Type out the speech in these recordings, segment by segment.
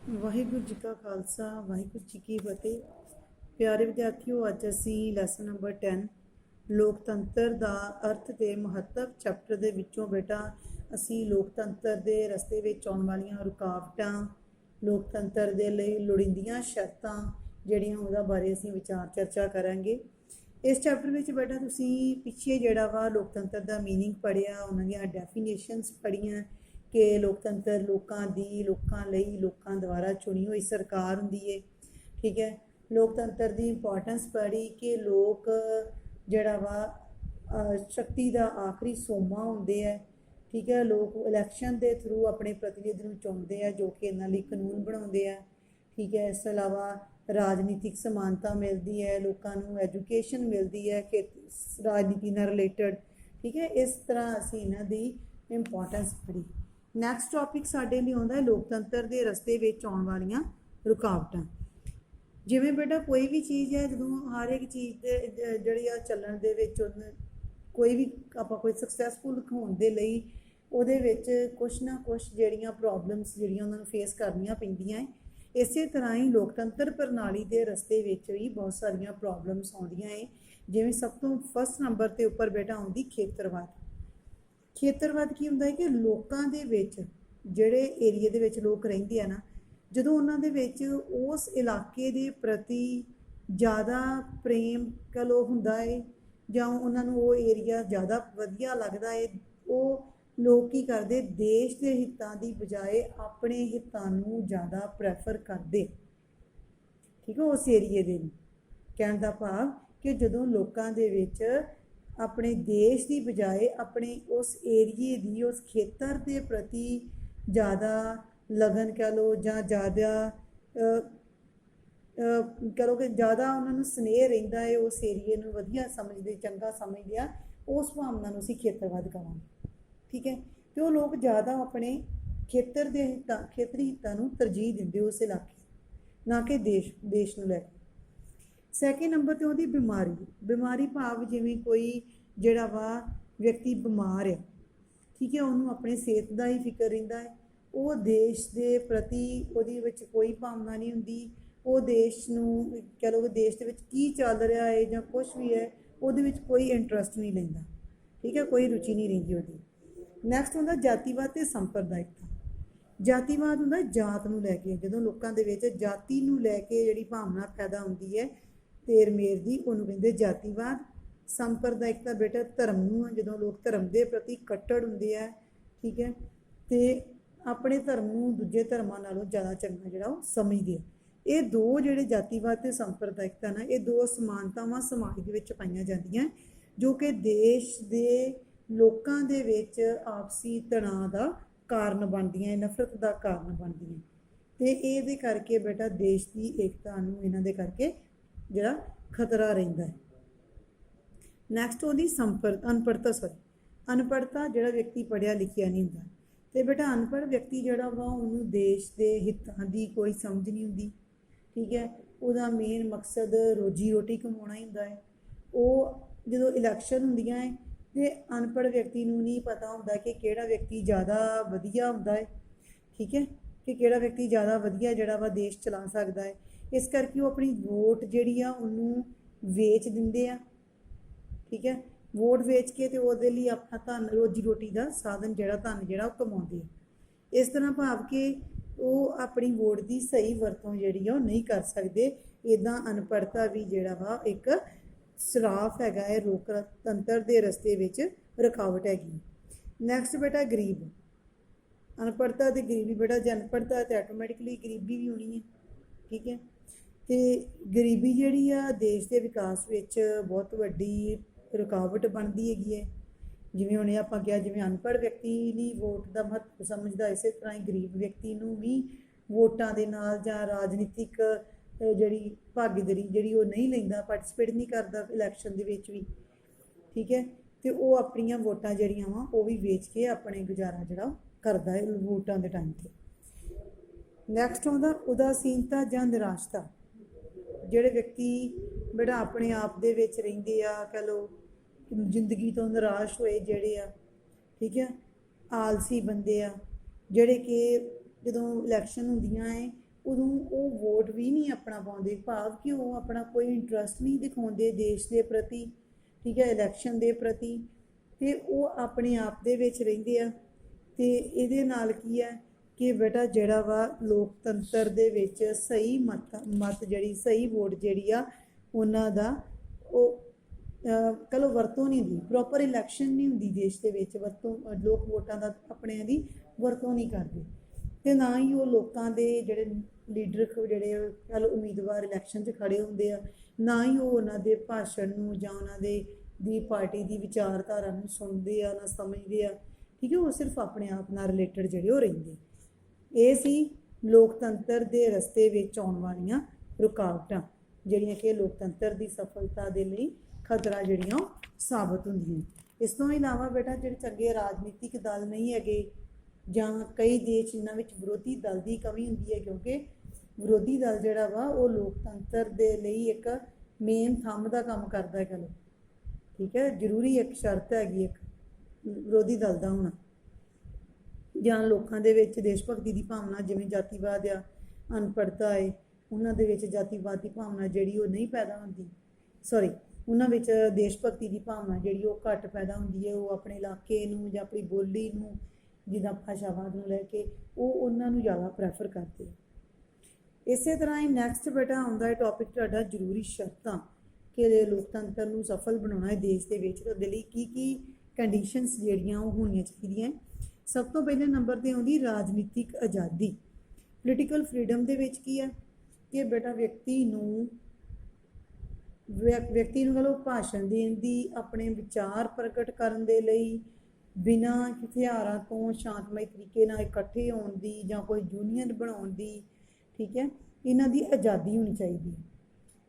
ਵਾਹਿਗੁਰੂ ਜੀ ਕਾ ਖਾਲਸਾ ਵਾਹਿਗੁਰੂ ਜੀ ਕੀ ਫਤਿਹ। ਪਿਆਰੇ ਵਿਦਿਆਰਥੀਓ, ਅੱਜ ਅਸੀਂ ਲੈਸਨ ਨੰਬਰ 10 ਲੋਕਤੰਤਰ ਦਾ ਅਰਥ ਤੇ ਮਹੱਤਵ ਚੈਪਟਰ ਦੇ ਵਿੱਚੋਂ ਬੇਟਾ ਅਸੀਂ ਲੋਕਤੰਤਰ ਦੇ ਰਸਤੇ ਵਿੱਚ ਆਉਣ ਵਾਲੀਆਂ ਰੁਕਾਵਟਾਂ, ਲੋਕਤੰਤਰ ਦੇ ਲਈ ਲੋੜੀਂਦੀਆਂ ਸ਼ਰਤਾਂ ਜਿਹੜੀਆਂ ਉਹਦਾ ਬਾਰੇ ਅਸੀਂ ਵਿਚਾਰ ਚਰਚਾ ਕਰਾਂਗੇ। ਇਸ ਚੈਪਟਰ ਵਿੱਚ ਬੇਟਾ ਤੁਸੀਂ ਪਿੱਛੇ ਜਿਹੜਾ ਵਾ ਲੋਕਤੰਤਰ ਦਾ ਮੀਨਿੰਗ ਪੜ੍ਹਿਆ, ਉਹਨਾਂ ਦੀਆਂ ਡੈਫੀਨੇਸ਼ਨਸ ਪੜ੍ਹੀਆਂ ਕਿ ਲੋਕਤੰਤਰ ਲੋਕਾਂ ਦੀ, ਲੋਕਾਂ ਲਈ, ਲੋਕਾਂ ਦੁਆਰਾ ਚੁਣੀ ਹੋਈ ਸਰਕਾਰ ਹੁੰਦੀ ਹੈ। ਠੀਕ ਹੈ, ਲੋਕਤੰਤਰ ਦੀ ਇੰਪੋਰਟੈਂਸ ਪੜ੍ਹੀ ਕਿ ਲੋਕ ਜਿਹੜਾ ਵਾ ਸ਼ਕਤੀ ਦਾ ਆਖਰੀ ਸੋਮਾ ਹੁੰਦੇ ਹੈ। ਠੀਕ ਹੈ, ਲੋਕ ਇਲੈਕਸ਼ਨ ਦੇ ਥਰੂ ਆਪਣੇ ਪ੍ਰਤੀਨਿਧ ਨੂੰ ਚੁਣਦੇ ਆ ਜੋ ਕਿ ਇਹਨਾਂ ਲਈ ਕਾਨੂੰਨ ਬਣਾਉਂਦੇ ਆ। ਠੀਕ ਹੈ, ਇਸ ਤੋਂ ਇਲਾਵਾ ਰਾਜਨੀਤਿਕ ਸਮਾਨਤਾ ਮਿਲਦੀ ਹੈ, ਲੋਕਾਂ ਨੂੰ ਐਜੂਕੇਸ਼ਨ ਮਿਲਦੀ ਹੈ ਕਿ ਰਾਜਨੀਤੀ ਨਾਲ ਰਿਲੇਟਡ। ਠੀਕ ਹੈ, ਇਸ ਤਰ੍ਹਾਂ ਅਸੀਂ ਇਹਨਾਂ ਦੀ ਇੰਪੋਰਟੈਂਸ ਪੜ੍ਹੀ। ਨੈਕਸਟ ਟੌਪਿਕ ਸਾਡੇ ਲਈ ਆਉਂਦਾ ਹੈ ਲੋਕਤੰਤਰ ਦੇ ਰਸਤੇ ਵਿੱਚ ਆਉਣ ਵਾਲੀਆਂ ਰੁਕਾਵਟਾਂ। ਜਿਵੇਂ ਬੇਟਾ ਕੋਈ ਵੀ ਚੀਜ਼ ਹੈ, ਜਦੋਂ ਹਰ ਇੱਕ ਚੀਜ਼ ਦੇ ਜਿਹੜੀ ਆ ਚੱਲਣ ਦੇ ਵਿੱਚ ਕੋਈ ਵੀ ਆਪਾਂ ਕੋਈ ਸਕਸੈਸਫੁਲ ਹੋਣ ਦੇ ਲਈ ਉਹਦੇ ਵਿੱਚ ਕੁਛ ਨਾ ਕੁਛ ਜਿਹੜੀਆਂ ਪ੍ਰੋਬਲਮਸ ਜਿਹੜੀਆਂ ਉਹਨਾਂ ਨੂੰ ਫੇਸ ਕਰਨੀਆਂ ਪੈਂਦੀਆਂ ਹੈ। ਇਸੇ ਤਰ੍ਹਾਂ ਹੀ ਲੋਕਤੰਤਰ ਪ੍ਰਣਾਲੀ ਦੇ ਰਸਤੇ ਵਿੱਚ ਵੀ ਬਹੁਤ ਸਾਰੀਆਂ ਪ੍ਰੋਬਲਮਸ ਆਉਂਦੀਆਂ ਹੈ। ਜਿਵੇਂ ਸਭ ਤੋਂ ਫਸਟ ਨੰਬਰ 'ਤੇ ਉੱਪਰ ਬੇਟਾ ਆਉਂਦੀ ਖੇਤਰਵਾਦ। ਖੇਤਰਵਾਦ ਕੀ ਹੁੰਦਾ ਹੈ ਕਿ ਲੋਕਾਂ ਦੇ ਵਿੱਚ ਜਿਹੜੇ ਏਰੀਏ ਦੇ ਵਿੱਚ ਲੋਕ ਰਹਿੰਦੇ ਆ ਨਾ, ਜਦੋਂ ਉਹਨਾਂ ਦੇ ਵਿੱਚ ਉਸ ਇਲਾਕੇ ਦੇ ਪ੍ਰਤੀ ਜ਼ਿਆਦਾ ਪ੍ਰੇਮ ਕਹਿ ਲਓ ਹੁੰਦਾ ਹੈ ਜਾਂ ਉਹਨਾਂ ਨੂੰ ਉਹ ਏਰੀਆ ਜ਼ਿਆਦਾ ਵਧੀਆ ਲੱਗਦਾ ਹੈ, ਉਹ ਲੋਕ ਕੀ ਕਰਦੇ, ਦੇਸ਼ ਦੇ ਹਿੱਤਾਂ ਦੀ ਬਜਾਏ ਆਪਣੇ ਹਿੱਤਾਂ ਨੂੰ ਜ਼ਿਆਦਾ ਪ੍ਰੈਫਰ ਕਰਦੇ। ਠੀਕ ਹੈ, ਉਸ ਏਰੀਏ ਦੇ ਨੂੰ ਕਹਿਣ ਦਾ ਭਾਵ ਕਿ ਜਦੋਂ ਲੋਕਾਂ ਦੇ ਵਿੱਚ ਆਪਣੇ ਦੇਸ਼ ਦੀ ਬਜਾਏ ਆਪਣੇ ਉਸ ਏਰੀਏ ਦੀ, ਉਸ ਖੇਤਰ ਦੇ ਪ੍ਰਤੀ ਜ਼ਿਆਦਾ ਲਗਨ ਕਹਿ ਲਓ ਜਾਂ ਜ਼ਿਆਦਾ ਕਹਿ ਲਓ ਕਿ ਜ਼ਿਆਦਾ ਉਹਨਾਂ ਨੂੰ ਸਨੇਹ ਰਹਿੰਦਾ ਹੈ, ਉਸ ਏਰੀਏ ਨੂੰ ਵਧੀਆ ਸਮਝਦੇ, ਚੰਗਾ ਸਮਝਦੇ ਆ, ਉਸ ਭਾਵਨਾ ਨੂੰ ਅਸੀਂ ਖੇਤਰਵਾਦ ਕਹਾਂਗੇ। ਠੀਕ ਹੈ, ਅਤੇ ਉਹ ਲੋਕ ਜ਼ਿਆਦਾ ਆਪਣੇ ਖੇਤਰ ਦੇ ਹਿੱਤਾਂ, ਖੇਤਰੀ ਹਿੱਤਾਂ ਨੂੰ ਤਰਜੀਹ ਦਿੰਦੇ ਉਸ ਇਲਾਕੇ, ਨਾ ਕਿ ਦੇਸ਼ ਨੂੰ ਲੈ ਕੇ। ਸੈਕਿੰਡ ਨੰਬਰ 'ਤੇ ਉਹਦੀ ਬਿਮਾਰੀ ਭਾਵ ਜਿਵੇਂ ਕੋਈ ਜਿਹੜਾ ਵਾ ਵਿਅਕਤੀ ਬਿਮਾਰ ਆ, ਠੀਕ ਹੈ, ਉਹਨੂੰ ਆਪਣੇ ਸਿਹਤ ਦਾ ਹੀ ਫਿਕਰ ਰਹਿੰਦਾ ਹੈ, ਉਹ ਦੇਸ਼ ਦੇ ਪ੍ਰਤੀ ਉਹਦੇ ਵਿੱਚ ਕੋਈ ਭਾਵਨਾ ਨਹੀਂ ਹੁੰਦੀ, ਉਹ ਦੇਸ਼ ਨੂੰ ਕਹਿ ਲਓ ਕਿ ਦੇਸ਼ ਦੇ ਵਿੱਚ ਕੀ ਚੱਲ ਰਿਹਾ ਹੈ ਜਾਂ ਕੁਛ ਵੀ ਹੈ ਉਹਦੇ ਵਿੱਚ ਕੋਈ ਇੰਟਰਸਟ ਨਹੀਂ ਲੈਂਦਾ। ਠੀਕ ਹੈ, ਕੋਈ ਰੁਚੀ ਨਹੀਂ ਰਹਿੰਦੀ ਉਹਦੀ। ਨੈਕਸਟ ਹੁੰਦਾ ਜਾਤੀਵਾਦ ਅਤੇ ਸੰਪਰਦਾਇਕਤਾ। ਜਾਤੀਵਾਦ ਹੁੰਦਾ ਜਾਤ ਨੂੰ ਲੈ ਕੇ, ਜਦੋਂ ਲੋਕਾਂ ਦੇ ਵਿੱਚ ਜਾਤੀ ਨੂੰ ਲੈ ਕੇ ਜਿਹੜੀ ਭਾਵਨਾ ਪੈਦਾ ਹੁੰਦੀ ਹੈ ਤੇਰ ਮੇਰ ਦੀ, ਉਹਨੂੰ ਕਹਿੰਦੇ ਜਾਤੀਵਾਦ। ਸੰਪਰਦਾਇਕਤਾ ਬੇਟਾ ਧਰਮ ਨੂੰ, ਜਦੋਂ ਲੋਕ ਧਰਮ ਦੇ ਪ੍ਰਤੀ ਕੱਟੜ ਹੁੰਦੇ ਆ, ਠੀਕ ਹੈ, ਅਤੇ ਆਪਣੇ ਧਰਮ ਨੂੰ ਦੂਜੇ ਧਰਮਾਂ ਨਾਲੋਂ ਜ਼ਿਆਦਾ ਚੰਗਾ ਜਿਹੜਾ ਉਹ ਸਮਝਦੇ ਆ। ਇਹ ਦੋ ਜਿਹੜੇ ਜਾਤੀਵਾਦ ਅਤੇ ਸੰਪਰਦਾਇਕਤਾ ਨਾ, ਇਹ ਦੋ ਸਮਾਨਤਾਵਾਂ ਸਮਾਜ ਦੇ ਵਿੱਚ ਪਾਈਆਂ ਜਾਂਦੀਆਂ ਜੋ ਕਿ ਦੇਸ਼ ਦੇ ਲੋਕਾਂ ਦੇ ਵਿੱਚ ਆਪਸੀ ਤਣਾਅ ਦਾ ਕਾਰਨ ਬਣਦੀਆਂ, ਨਫ਼ਰਤ ਦਾ ਕਾਰਨ ਬਣਦੀਆਂ, ਅਤੇ ਇਹਦੇ ਕਰਕੇ ਬੇਟਾ ਦੇਸ਼ ਦੀ ਏਕਤਾ ਨੂੰ ਇਹਨਾਂ ਦੇ ਕਰਕੇ ਜਿਹੜਾ ਖਤਰਾ ਰਹਿੰਦਾ ਹੈ। ਨੈਕਸਟ ਉਹਦੀ ਅਨਪੜ੍ਹਤਾ, ਜਿਹੜਾ ਵਿਅਕਤੀ ਪੜ੍ਹਿਆ ਲਿਖਿਆ ਨਹੀਂ ਹੁੰਦਾ, ਅਤੇ ਬੇਟਾ ਅਨਪੜ੍ਹ ਵਿਅਕਤੀ ਜਿਹੜਾ ਵਾ ਉਹਨੂੰ ਦੇਸ਼ ਦੇ ਹਿੱਤਾਂ ਦੀ ਕੋਈ ਸਮਝ ਨਹੀਂ ਹੁੰਦੀ। ਠੀਕ ਹੈ, ਉਹਦਾ ਮੇਨ ਮਕਸਦ ਰੋਜੀ ਰੋਟੀ ਕਮਾਉਣਾ ਹੀ ਹੁੰਦਾ ਹੈ। ਉਹ ਜਦੋਂ ਇਲੈਕਸ਼ਨ ਹੁੰਦੀਆਂ ਹੈ ਅਤੇ ਅਨਪੜ੍ਹ ਵਿਅਕਤੀ ਨੂੰ ਨਹੀਂ ਪਤਾ ਹੁੰਦਾ ਕਿ ਕਿਹੜਾ ਵਿਅਕਤੀ ਜ਼ਿਆਦਾ ਵਧੀਆ ਹੁੰਦਾ ਹੈ। ਠੀਕ ਹੈ, ਕਿ ਕਿਹੜਾ ਵਿਅਕਤੀ ਜ਼ਿਆਦਾ ਵਧੀਆ ਜਿਹੜਾ ਵਾ ਦੇਸ਼ ਚਲਾ ਸਕਦਾ ਹੈ। ਇਸ ਕਰਕੇ ਉਹ ਆਪਣੀ ਵੋਟ ਜਿਹੜੀ ਆ ਉਹਨੂੰ ਵੇਚ ਦਿੰਦੇ ਆ। ਠੀਕ ਹੈ, ਵੋਟ ਵੇਚ ਕੇ ਅਤੇ ਉਹਦੇ ਲਈ ਆਪਣਾ ਧਨ, ਰੋਜੀ ਰੋਟੀ ਦਾ ਸਾਧਨ ਜਿਹੜਾ ਧਨ ਜਿਹੜਾ ਉਹ ਕਮਾਉਂਦੇ ਆ। ਇਸ ਤਰ੍ਹਾਂ ਭਾਵ ਕਿ ਉਹ ਆਪਣੀ ਵੋਟ ਦੀ ਸਹੀ ਵਰਤੋਂ ਜਿਹੜੀ ਆ ਉਹ ਨਹੀਂ ਕਰ ਸਕਦੇ। ਇੱਦਾਂ ਅਨਪੜ੍ਹਤਾ ਵੀ ਜਿਹੜਾ ਵਾ ਇੱਕ ਸਰਾਫ ਹੈਗਾ ਹੈ, ਲੋਕਤੰਤਰ ਦੇ ਰਸਤੇ ਵਿੱਚ ਰੁਕਾਵਟ ਹੈਗੀ। ਨੈਕਸਟ ਬੇਟਾ ਗਰੀਬ। ਅਨਪੜ੍ਹਤਾ ਅਤੇ ਗਰੀਬੀ ਬੇਟਾ, ਜੇ ਅਨਪੜ੍ਹਤਾ ਤਾਂ ਆਟੋਮੈਟਿਕਲੀ ਗਰੀਬੀ ਵੀ ਹੋਣੀ ਹੈ। ਠੀਕ ਹੈ, ਅਤੇ ਗਰੀਬੀ ਜਿਹੜੀ ਆ ਦੇਸ਼ ਦੇ ਵਿਕਾਸ ਵਿੱਚ ਬਹੁਤ ਵੱਡੀ ਰੁਕਾਵਟ ਬਣਦੀ ਹੈਗੀ ਹੈ। ਜਿਵੇਂ ਹੁਣ ਆਪਾਂ ਕਿਹਾ, ਜਿਵੇਂ ਅਨਪੜ੍ਹ ਵਿਅਕਤੀ ਨਹੀਂ ਵੋਟ ਦਾ ਮਹੱਤਵ ਸਮਝਦਾ, ਇਸੇ ਤਰ੍ਹਾਂ ਹੀ ਗਰੀਬ ਵਿਅਕਤੀ ਨੂੰ ਵੀ ਵੋਟਾਂ ਦੇ ਨਾਲ ਜਾਂ ਰਾਜਨੀਤਿਕ ਜਿਹੜੀ ਭਾਗੀਦਾਰੀ ਜਿਹੜੀ ਉਹ ਨਹੀਂ ਲੈਂਦਾ, ਪਾਰਟੀਸਪੇਟ ਨਹੀਂ ਕਰਦਾ ਇਲੈਕਸ਼ਨ ਦੇ ਵਿੱਚ ਵੀ। ਠੀਕ ਹੈ, ਅਤੇ ਉਹ ਆਪਣੀਆਂ ਵੋਟਾਂ ਜਿਹੜੀਆਂ ਵਾ ਉਹ ਵੀ ਵੇਚ ਕੇ ਆਪਣੇ ਗੁਜ਼ਾਰਾ ਜਿਹੜਾ ਕਰਦਾ ਹੈ ਵੋਟਾਂ ਦੇ ਟਾਈਮ 'ਤੇ। ਨੈਕਸਟ ਆਉਂਦਾ ਉਦਾਸੀਨਤਾ ਜਾਂ ਨਿਰਾਸ਼ਤਾ। ਜਿਹੜੇ ਵਿਅਕਤੀ ਬੇਟਾ ਆਪਣੇ ਆਪ ਦੇ ਵਿੱਚ ਰਹਿੰਦੇ ਆ, ਕਹਿ ਲਓ ਜ਼ਿੰਦਗੀ ਤੋਂ ਨਿਰਾਸ਼ ਹੋਏ ਜਿਹੜੇ ਆ, ਠੀਕ ਹੈ, ਆਲਸੀ ਬੰਦੇ ਆ ਜਿਹੜੇ ਕਿ ਜਦੋਂ ਇਲੈਕਸ਼ਨ ਹੁੰਦੀਆਂ ਹੈ ਉਦੋਂ ਉਹ ਵੋਟ ਵੀ ਨਹੀਂ ਆਪਣਾ ਪਾਉਂਦੇ, ਭਾਵ ਕਿ ਉਹ ਆਪਣਾ ਕੋਈ ਇੰਟਰਸਟ ਨਹੀਂ ਦਿਖਾਉਂਦੇ ਦੇਸ਼ ਦੇ ਪ੍ਰਤੀ, ਠੀਕ ਹੈ, ਇਲੈਕਸ਼ਨ ਦੇ ਪ੍ਰਤੀ, ਅਤੇ ਉਹ ਆਪਣੇ ਆਪ ਦੇ ਵਿੱਚ ਰਹਿੰਦੇ ਆ। ਅਤੇ ਇਹਦੇ ਨਾਲ ਕੀ ਹੈ ਕਿ ਬੇਟਾ ਜਿਹੜਾ ਵਾ ਲੋਕਤੰਤਰ ਦੇ ਵਿੱਚ ਸਹੀ ਮਤ ਜਿਹੜੀ ਸਹੀ ਵੋਟ ਜਿਹੜੀ ਆ ਉਹਨਾਂ ਦਾ ਉਹ ਚਲੋ ਵਰਤੋਂ ਨਹੀਂ ਹੁੰਦੀ, ਪ੍ਰੋਪਰ ਇਲੈਕਸ਼ਨ ਨਹੀਂ ਹੁੰਦੀ ਦੇਸ਼ ਦੇ ਵਿੱਚ, ਲੋਕ ਵੋਟਾਂ ਦਾ ਆਪਣਿਆਂ ਦੀ ਵਰਤੋਂ ਨਹੀਂ ਕਰਦੇ, ਅਤੇ ਨਾ ਹੀ ਉਹ ਲੋਕਾਂ ਦੇ ਜਿਹੜੇ ਲੀਡਰ ਜਿਹੜੇ ਚਲੋ ਉਮੀਦਵਾਰ ਇਲੈਕਸ਼ਨ 'ਚ ਖੜ੍ਹੇ ਹੁੰਦੇ ਆ, ਨਾ ਹੀ ਉਹ ਉਹਨਾਂ ਦੇ ਭਾਸ਼ਣ ਨੂੰ ਜਾਂ ਉਹਨਾਂ ਦੀ ਪਾਰਟੀ ਦੀ ਵਿਚਾਰਧਾਰਾ ਨੂੰ ਸੁਣਦੇ ਆ, ਨਾ ਸਮਝਦੇ ਆ, ਠੀਕ ਹੈ। ਉਹ ਸਿਰਫ ਆਪਣੇ ਆਪ ਨਾਲ ਰਿਲੇਟਡ ਜਿਹੜੇ ਉਹ ਰਹਿੰਦੇ। ਇਹ ਸੀ ਲੋਕਤੰਤਰ ਦੇ ਰਸਤੇ ਵਿੱਚ ਆਉਣ ਵਾਲੀਆਂ ਰੁਕਾਵਟਾਂ ਜਿਹੜੀਆਂ ਕਿ ਲੋਕਤੰਤਰ ਦੀ ਸਫਲਤਾ ਦੇ ਲਈ ਖਤਰਾ ਜਿਹੜੀਆਂ ਉਹ ਸਾਬਤ ਹੁੰਦੀਆਂ। ਇਸ ਤੋਂ ਇਲਾਵਾ ਬੇਟਾ ਜਿਹੜੇ ਚੰਗੇ ਰਾਜਨੀਤਿਕ ਦਲ ਨਹੀਂ ਹੈਗੇ, ਜਾਂ ਕਈ ਦੇਸ਼ ਜਿਨ੍ਹਾਂ ਵਿੱਚ ਵਿਰੋਧੀ ਦਲ ਦੀ ਕਮੀ ਹੁੰਦੀ ਹੈ, ਕਿਉਂਕਿ ਵਿਰੋਧੀ ਦਲ ਜਿਹੜਾ ਵਾ ਉਹ ਲੋਕਤੰਤਰ ਦੇ ਲਈ ਇੱਕ ਮੇਨ ਥੰਮ ਦਾ ਕੰਮ ਕਰਦਾ ਹੈ, ਚਲੋ ਠੀਕ ਹੈ, ਜ਼ਰੂਰੀ ਇੱਕ ਸ਼ਰਤ ਹੈਗੀ ਇੱਕ ਵਿਰੋਧੀ ਦਲ ਦਾ ਹੋਣਾ। ਜਾਂ ਲੋਕਾਂ ਦੇ ਵਿੱਚ ਦੇਸ਼ ਭਗਤੀ ਦੀ ਭਾਵਨਾ, ਜਿਵੇਂ ਜਾਤੀਵਾਦ ਆ, ਅਨਪੜ੍ਹਤਾ ਹੈ, ਉਹਨਾਂ ਦੇ ਵਿੱਚ ਜਾਤੀਵਾਦ ਦੀ ਭਾਵਨਾ ਜਿਹੜੀ ਉਹ ਨਹੀਂ ਪੈਦਾ ਹੁੰਦੀ, ਉਹਨਾਂ ਵਿੱਚ ਦੇਸ਼ ਭਗਤੀ ਦੀ ਭਾਵਨਾ ਜਿਹੜੀ ਉਹ ਘੱਟ ਪੈਦਾ ਹੁੰਦੀ ਹੈ। ਉਹ ਆਪਣੇ ਇਲਾਕੇ ਨੂੰ ਜਾਂ ਆਪਣੀ ਬੋਲੀ ਨੂੰ, ਜਿੱਦਾਂ ਭਾਸ਼ਾਵਾਦ ਨੂੰ ਲੈ ਕੇ ਉਹ ਉਹਨਾਂ ਨੂੰ ਜ਼ਿਆਦਾ ਪ੍ਰੈਫਰ ਕਰਦੇ। ਇਸੇ ਤਰ੍ਹਾਂ ਹੀ ਨੈਕਸਟ ਬੇਟਾ ਆਉਂਦਾ ਹੈ ਟੌਪਿਕ ਤੁਹਾਡਾ ਜ਼ਰੂਰੀ ਸ਼ਰਤਾਂ, ਕਿ ਲੋਕਤੰਤਰ ਨੂੰ ਸਫਲ ਬਣਾਉਣਾ ਹੈ ਦੇਸ਼ ਦੇ ਵਿੱਚ, ਉਹਦੇ ਲਈ ਕੀ ਕੀ ਕੰਡੀਸ਼ਨਸ ਜਿਹੜੀਆਂ ਉਹ ਹੋਣੀਆਂ ਚਾਹੀਦੀਆਂ। ਸਭ ਤੋਂ ਪਹਿਲੇ ਨੰਬਰ 'ਤੇ ਆਉਂਦੀ ਰਾਜਨੀਤਿਕ ਆਜ਼ਾਦੀ। ਪੋਲੀਟੀਕਲ ਫਰੀडम ਦੇ ਵਿੱਚ ਕੀ ਹੈ ਕਿ ਬੇਟਾ ਵਿਅਕਤੀ ਨੂੰ ਚਲੋ ਭਾਸ਼ਣ ਦੇਣ ਦੀ, ਆਪਣੇ ਵਿਚਾਰ ਪ੍ਰਗਟ ਕਰਨ ਦੇ ਲਈ, ਬਿਨਾਂ ਹਥਿਆਰਾਂ ਤੋਂ ਸ਼ਾਂਤਮਈ ਤਰੀਕੇ ਨਾਲ ਇਕੱਠੇ ਹੋਣ ਦੀ ਜਾਂ ਕੋਈ ਯੂਨੀਅਨ ਬਣਾਉਣ ਦੀ, ਠੀਕ ਹੈ, ਇਹਨਾਂ ਦੀ ਆਜ਼ਾਦੀ ਹੋਣੀ ਚਾਹੀਦੀ ਹੈ।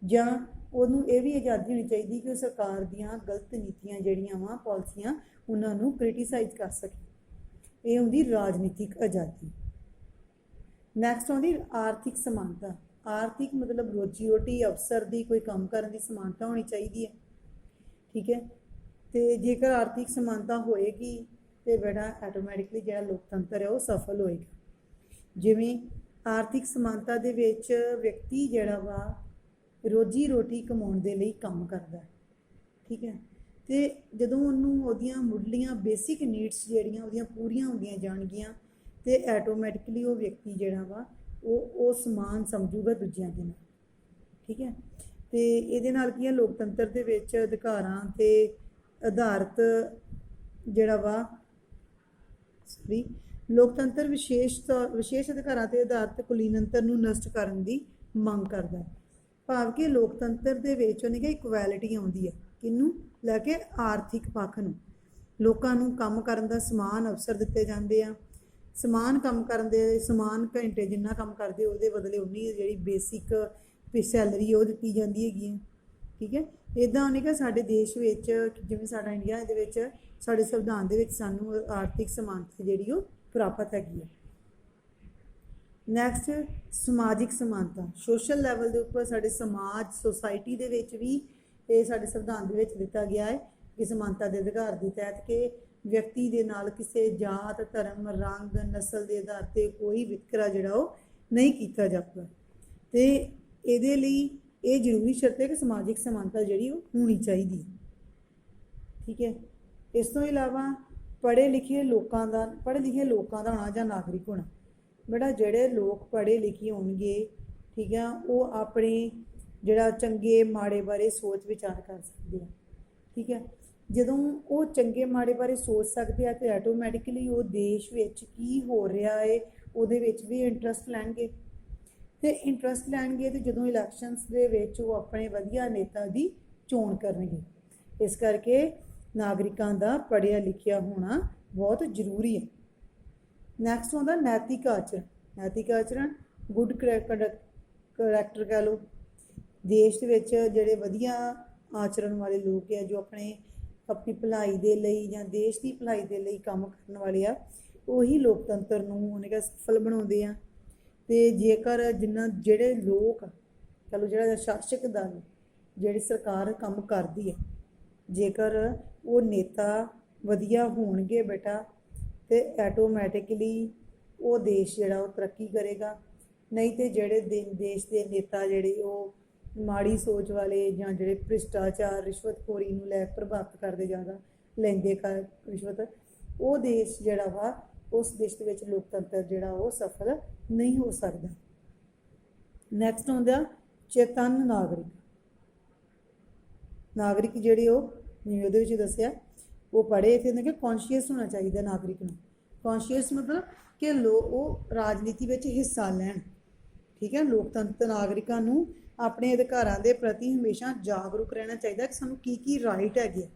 ਜਾਂ ਉਹਨੂੰ ਇਹ ਵੀ ਆਜ਼ਾਦੀ ਹੋਣੀ ਚਾਹੀਦੀ ਕਿ ਉਹ ਸਰਕਾਰ ਦੀਆਂ ਗਲਤ ਨੀਤੀਆਂ ਜਿਹੜੀਆਂ ਵਾ, ਪਾਲਿਸੀਆਂ, ਉਹਨਾਂ ਨੂੰ ਕ੍ਰਿਟੀਸਾਈਜ਼ ਕਰ ਸਕੇ। ਇਹ ਹੁੰਦੀ ਰਾਜਨੀਤਿਕ ਆਜ਼ਾਦੀ। ਨੈਕਸਟ ਆਉਂਦੀ ਆਰਥਿਕ ਸਮਾਨਤਾ। ਆਰਥਿਕ ਮਤਲਬ ਰੋਜੀ ਰੋਟੀ, ਅਵਸਰ ਦੀ, ਕੋਈ ਕੰਮ ਕਰਨ ਦੀ ਸਮਾਨਤਾ ਹੋਣੀ ਚਾਹੀਦੀ ਹੈ, ਠੀਕ ਹੈ। ਅਤੇ ਜੇਕਰ ਆਰਥਿਕ ਸਮਾਨਤਾ ਹੋਏਗੀ ਤਾਂ ਬੇਟਾ ਆਟੋਮੈਟਿਕਲੀ ਜਿਹੜਾ ਲੋਕਤੰਤਰ ਹੈ ਉਹ ਸਫਲ ਹੋਏਗਾ। ਜਿਵੇਂ ਆਰਥਿਕ ਸਮਾਨਤਾ ਦੇ ਵਿੱਚ ਵਿਅਕਤੀ ਜਿਹੜਾ ਵਾ ਰੋਜੀ ਰੋਟੀ ਕਮਾਉਣ ਦੇ ਲਈ ਕੰਮ ਕਰਦਾ, ਠੀਕ ਹੈ, ਅਤੇ ਜਦੋਂ ਉਹਨੂੰ ਉਹਦੀਆਂ ਮੁੱਢਲੀਆਂ ਬੇਸਿਕ ਨੀਡਸ ਜਿਹੜੀਆਂ ਉਹਦੀਆਂ ਪੂਰੀਆਂ ਹੁੰਦੀਆਂ ਜਾਣਗੀਆਂ, ਅਤੇ ਆਟੋਮੈਟਿਕਲੀ ਉਹ ਵਿਅਕਤੀ ਜਿਹੜਾ ਵਾ ਉਹ ਸਮਾਨ ਸਮਝੂਗਾ ਦੂਜਿਆਂ ਦੇ ਨਾਲ, ਠੀਕ ਹੈ। ਅਤੇ ਇਹਦੇ ਨਾਲ ਕੀ ਹੈ, ਲੋਕਤੰਤਰ ਦੇ ਵਿੱਚ ਅਧਿਕਾਰਾਂ 'ਤੇ ਆਧਾਰਿਤ ਜਿਹੜਾ ਵਾ ਲੋਕਤੰਤਰ ਵਿਸ਼ੇਸ਼ ਅਧਿਕਾਰਾਂ 'ਤੇ ਆਧਾਰਿਤ ਕੁਲੀਨੰਤਰ ਨੂੰ ਨਸ਼ਟ ਕਰਨ ਦੀ ਮੰਗ ਕਰਦਾ ਹੈ। ਭਾਵ ਕਿ ਲੋਕਤੰਤਰ ਦੇ ਵਿੱਚ ਉਹਨੇ ਕਿ ਇਕੁਐਲਿਟੀ ਆਉਂਦੀ ਹੈ, ਕਿਹਨੂੰ ਲੈ ਕੇ, ਆਰਥਿਕ ਪੱਖ ਨੂੰ। ਲੋਕਾਂ ਨੂੰ ਕੰਮ ਕਰਨ ਦਾ ਸਮਾਨ ਅਵਸਰ ਦਿੱਤੇ ਜਾਂਦੇ ਆ, ਸਮਾਨ ਕੰਮ ਕਰਨ ਦੇ ਸਮਾਨ ਘੰਟੇ ਜਿੰਨਾ ਕੰਮ ਕਰਦੇ ਉਹਦੇ ਬਦਲੇ ਉਨੀ ਜਿਹੜੀ ਬੇਸਿਕ ਸੈਲਰੀ ਉਹ ਦਿੱਤੀ ਜਾਂਦੀ ਹੈਗੀ ਹੈ, ਠੀਕ ਹੈ। ਇੱਦਾਂ ਉਹਨੇ ਕਿ ਸਾਡੇ ਦੇਸ਼ ਵਿੱਚ, ਜਿਵੇਂ ਸਾਡਾ ਇੰਡੀਆ, ਇਹਦੇ ਵਿੱਚ ਸਾਡੇ ਸੰਵਿਧਾਨ ਦੇ ਵਿੱਚ ਸਾਨੂੰ ਆਰਥਿਕ ਸਮਾਨਤਾ ਜਿਹੜੀ ਉਹ ਪ੍ਰਾਪਤ ਹੈਗੀ ਹੈ। ਨੈਕਸਟ ਸਮਾਜਿਕ ਸਮਾਨਤਾ। ਸੋਸ਼ਲ ਲੈਵਲ ਦੇ ਉੱਪਰ ਸਾਡੇ ਸਮਾਜ, ਸੋਸਾਇਟੀ ਦੇ ਵਿੱਚ ਵੀ ਇਹ ਸਾਡੇ ਸੰਵਿਧਾਨ ਦੇ ਵਿੱਚ ਦਿੱਤਾ ਗਿਆ ਹੈ ਕਿ ਸਮਾਨਤਾ ਦੇ ਅਧਿਕਾਰ ਦੇ ਤਹਿਤ ਕਿ ਵਿਅਕਤੀ ਦੇ ਨਾਲ ਕਿਸੇ ਜਾਤ, ਧਰਮ, ਰੰਗ, ਨਸਲ ਦੇ ਆਧਾਰ 'ਤੇ ਕੋਈ ਵਿਤਕਰਾ ਜਿਹੜਾ ਉਹ ਨਹੀਂ ਕੀਤਾ ਜਾਊਗਾ। ਅਤੇ ਇਹਦੇ ਲਈ ਇਹ ਜ਼ਰੂਰੀ ਸ਼ਰਤ ਹੈ ਕਿ ਸਮਾਜਿਕ ਸਮਾਨਤਾ ਜਿਹੜੀ ਉਹ ਹੋਣੀ ਚਾਹੀਦੀ, ਠੀਕ ਹੈ। ਇਸ ਤੋਂ ਇਲਾਵਾ ਪੜ੍ਹੇ ਲਿਖੇ ਲੋਕਾਂ ਦਾ ਹੋਣਾ ਜਾਂ ਨਾਗਰਿਕ ਹੋਣਾ। ਬੇਟਾ ਜਿਹੜੇ ਲੋਕ ਪੜ੍ਹੇ ਲਿਖੇ ਹੋਣਗੇ, ਠੀਕ ਆ, ਉਹ ਆਪਣੇ ਜਿਹੜਾ ਚੰਗੇ ਮਾੜੇ ਬਾਰੇ ਸੋਚ ਵਿਚਾਰ ਕਰ ਸਕਦੇ ਆ, ਠੀਕ ਹੈ। ਜਦੋਂ ਉਹ ਚੰਗੇ ਮਾੜੇ ਬਾਰੇ ਸੋਚ ਸਕਦੇ ਆ ਤਾਂ ਆਟੋਮੈਟਿਕਲੀ ਉਹ ਦੇਸ਼ ਵਿੱਚ ਕੀ ਹੋ ਰਿਹਾ ਹੈ ਉਹਦੇ ਵਿੱਚ ਵੀ ਇੰਟਰਸਟ ਲੈਣਗੇ, ਅਤੇ ਜਦੋਂ ਇਲੈਕਸ਼ਨਸ ਦੇ ਵਿੱਚ ਉਹ ਆਪਣੇ ਵਧੀਆ ਨੇਤਾ ਦੀ ਚੋਣ ਕਰਨਗੇ। ਇਸ ਕਰਕੇ ਨਾਗਰਿਕਾਂ ਦਾ ਪੜ੍ਹਿਆ ਲਿਖਿਆ ਹੋਣਾ ਬਹੁਤ ਜ਼ਰੂਰੀ ਹੈ। ਨੈਕਸਟ ਆਉਂਦਾ ਨੈਤਿਕ ਆਚਰਣ। ਨੈਤਿਕ ਆਚਰਣ, ਗੁੱਡ ਕਰੈਕਟਰ ਕਹਿ ਲਓ। ਦੇਸ਼ ਦੇ ਵਿੱਚ ਜਿਹੜੇ ਵਧੀਆ ਆਚਰਣ ਵਾਲੇ ਲੋਕ ਆ, ਜੋ ਆਪਣੀ ਭਲਾਈ ਦੇ ਲਈ ਜਾਂ ਦੇਸ਼ ਦੀ ਭਲਾਈ ਦੇ ਲਈ ਕੰਮ ਕਰਨ ਵਾਲੇ ਆ, ਉਹੀ ਲੋਕਤੰਤਰ ਨੂੰ ਉਹਨੇ ਕਿਹਾ ਸਫਲ ਬਣਾਉਂਦੇ ਆ। ਅਤੇ ਜੇਕਰ ਜਿਹੜੇ ਲੋਕ, ਚਲੋ ਜਿਹੜਾ ਸ਼ਾਸਕ ਦਲ, ਜਿਹੜੀ ਸਰਕਾਰ ਕੰਮ ਕਰਦੀ ਹੈ, ਜੇਕਰ ਉਹ ਨੇਤਾ ਵਧੀਆ ਹੋਣਗੇ ਬੇਟਾ, ਅਤੇ ਆਟੋਮੈਟਿਕਲੀ ਉਹ ਦੇਸ਼ ਜਿਹੜਾ ਉਹ ਤਰੱਕੀ ਕਰੇਗਾ। नहीं तो ਜਿਹੜੇ देश के नेता ਜਿਹੜੇ ਉਹ ਮਾੜੀ ਸੋਚ ਵਾਲੇ ਜਾਂ ਜਿਹੜੇ ਭ੍ਰਿਸ਼ਟਾਚਾਰ ਰਿਸ਼ਵਤਖੋਰੀ ਨੂੰ ਲੈ ਪ੍ਰਭਾਵਿਤ ਕਰਦੇ ਜ਼ਿਆਦਾ ਲੈਂਦੇ ਰਿਸ਼ਵਤ, ਉਹ ਦੇਸ਼ ਜਿਹੜਾ ਵਾ ਉਸ ਦੇਸ਼ ਦੇ ਵਿੱਚ ਲੋਕਤੰਤਰ ਜਿਹੜਾ ਉਹ ਸਫਲ ਨਹੀਂ ਹੋ ਸਕਦਾ। ਨੈਕਸਟ ਹੁੰਦਾ ਚੇਤਨ ਨਾਗਰਿਕ। ਨਾਗਰਿਕ ਜਿਹੜੇ ਉਹ ਜਿਵੇਂ ਉਹਦੇ ਵਿੱਚ ਦੱਸਿਆ ਉਹ ਪੜ੍ਹੇ ਇੱਥੇ ਕਿ ਕੌਨਸ਼ੀਅਸ ਹੋਣਾ ਚਾਹੀਦਾ ਨਾਗਰਿਕ ਨੂੰ। ਕੌਨਸ਼ੀਅਸ ਮਤਲਬ ਕਿ ਉਹ ਰਾਜਨੀਤੀ ਵਿੱਚ ਹਿੱਸਾ ਲੈਣ। ਠੀਕ ਹੈ, ਲੋਕਤੰਤਰ ਨਾਗਰਿਕਾਂ ਨੂੰ ਆਪਣੇ ਅਧਿਕਾਰਾਂ ਦੇ ਪ੍ਰਤੀ ਹਮੇਸ਼ਾ ਜਾਗਰੂਕ ਰਹਿਣਾ ਚਾਹੀਦਾ ਕਿ ਸਾਨੂੰ ਕੀ ਰਾਈਟ ਹੈਗੇ।